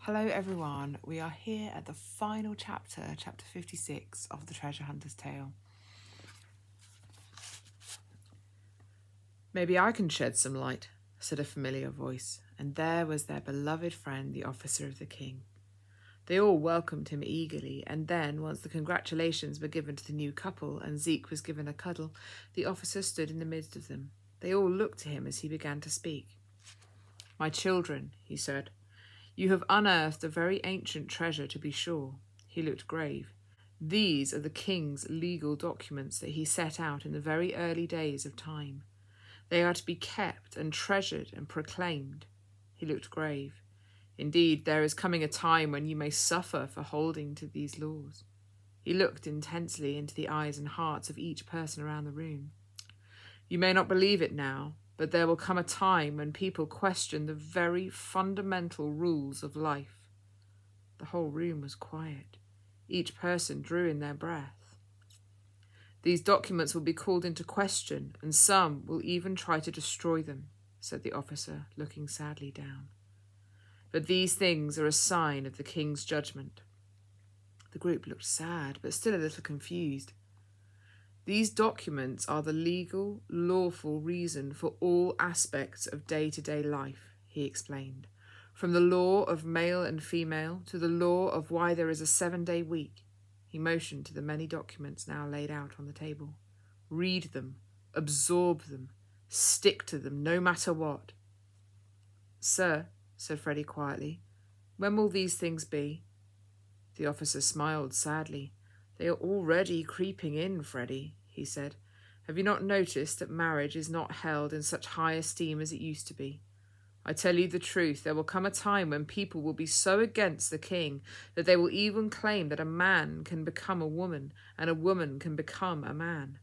Hello everyone, we are here at the final chapter, chapter 56 of The Treasure Hunter's Tale. "Maybe I can shed some light," said a familiar voice, and there was their beloved friend, the officer of the king. They all welcomed him eagerly, and then, once the congratulations were given to the new couple and Zeke was given a cuddle, the officer stood in the midst of them. They all looked to him as he began to speak. "My children," he said, "you have unearthed a very ancient treasure, to be sure." He looked grave. "These are the king's legal documents that he set out in the very early days of time. They are to be kept and treasured and proclaimed." He looked grave. "Indeed, there is coming a time when you may suffer for holding to these laws." He looked intensely into the eyes and hearts of each person around the room. "You may not believe it now, but there will come a time when people question the very fundamental rules of life." The whole room was quiet. Each person drew in their breath. "These documents will be called into question, and some will even try to destroy them," said the officer, looking sadly down. "But these things are a sign of the king's judgment." The group looked sad, but still a little confused. "These documents are the legal, lawful reason for all aspects of day-to-day life," he explained, "from the law of male and female to the law of why there is a 7-day week." He motioned to the many documents now laid out on the table. "Read them, absorb them, stick to them, no matter what." "Sir," said Freddie quietly, "when will these things be?" The officer smiled sadly. "They are already creeping in, Freddie," he said. "Have you not noticed that marriage is not held in such high esteem as it used to be? I tell you the truth, there will come a time when people will be so against the king that they will even claim that a man can become a woman and a woman can become a man."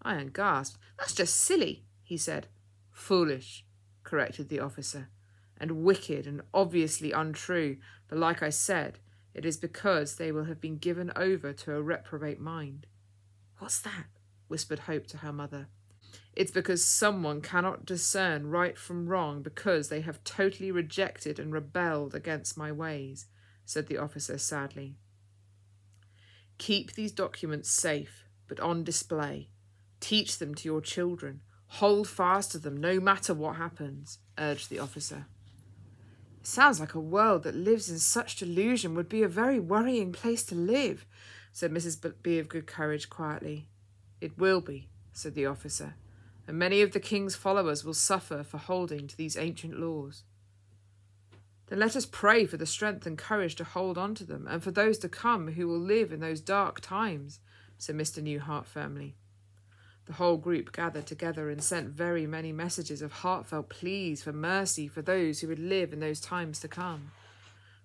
Iron gasped. "That's just silly," he said. "Foolish," corrected the officer, "and wicked and obviously untrue, but like I said, it is because they will have been given over to a reprobate mind." "What's that?" whispered Hope to her mother. "It's because someone cannot discern right from wrong because they have totally rejected and rebelled against my ways," said the officer sadly. "Keep these documents safe, but on display. Teach them to your children. Hold fast to them, no matter what happens," urged the officer. "It sounds like a world that lives in such delusion would be a very worrying place to live," said Mrs. Be of Good Courage quietly. "It will be," said the officer, "and many of the king's followers will suffer for holding to these ancient laws." "Then let us pray for the strength and courage to hold on to them, and for those to come who will live in those dark times," said Mr. Newhart firmly. The whole group gathered together and sent very many messages of heartfelt pleas for mercy for those who would live in those times to come,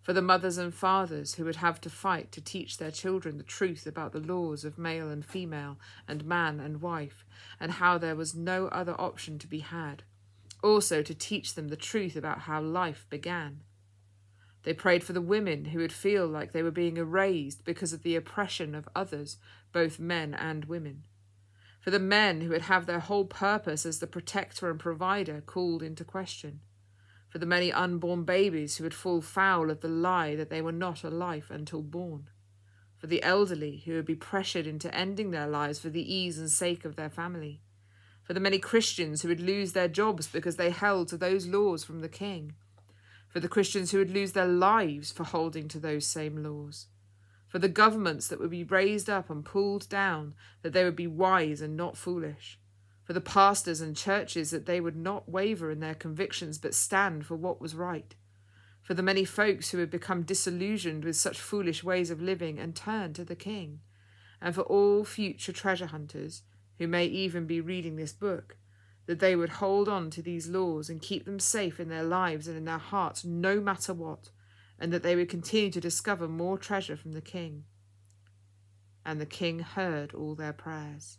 for the mothers and fathers who would have to fight to teach their children the truth about the laws of male and female and man and wife, and how there was no other option to be had, also to teach them the truth about how life began. They prayed for the women who would feel like they were being erased because of the oppression of others, both men and women, for the men who would have their whole purpose as the protector and provider called into question, for the many unborn babies who would fall foul of the lie that they were not a life until born, for the elderly who would be pressured into ending their lives for the ease and sake of their family, for the many Christians who would lose their jobs because they held to those laws from the king, for the Christians who would lose their lives for holding to those same laws, for the governments that would be raised up and pulled down, that they would be wise and not foolish, for the pastors and churches that they would not waver in their convictions but stand for what was right, for the many folks who had become disillusioned with such foolish ways of living and turned to the king, and for all future treasure hunters who may even be reading this book, that they would hold on to these laws and keep them safe in their lives and in their hearts no matter what, and that they would continue to discover more treasure from the king. And the king heard all their prayers.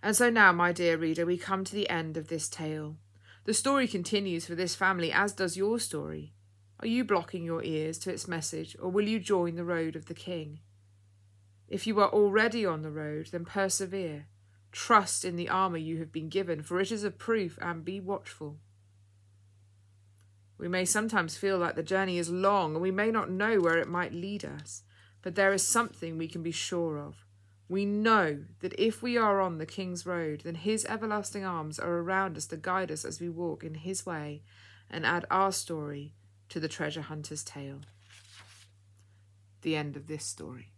And so now, my dear reader, we come to the end of this tale. The story continues for this family, as does your story. Are you blocking your ears to its message, or will you join the road of the king? If you are already on the road, then persevere. Trust in the armour you have been given, for it is a proof, and be watchful. We may sometimes feel like the journey is long and we may not know where it might lead us, but there is something we can be sure of. We know that if we are on the King's road, then his everlasting arms are around us to guide us as we walk in his way and add our story to the treasure hunter's tale. The end of this story.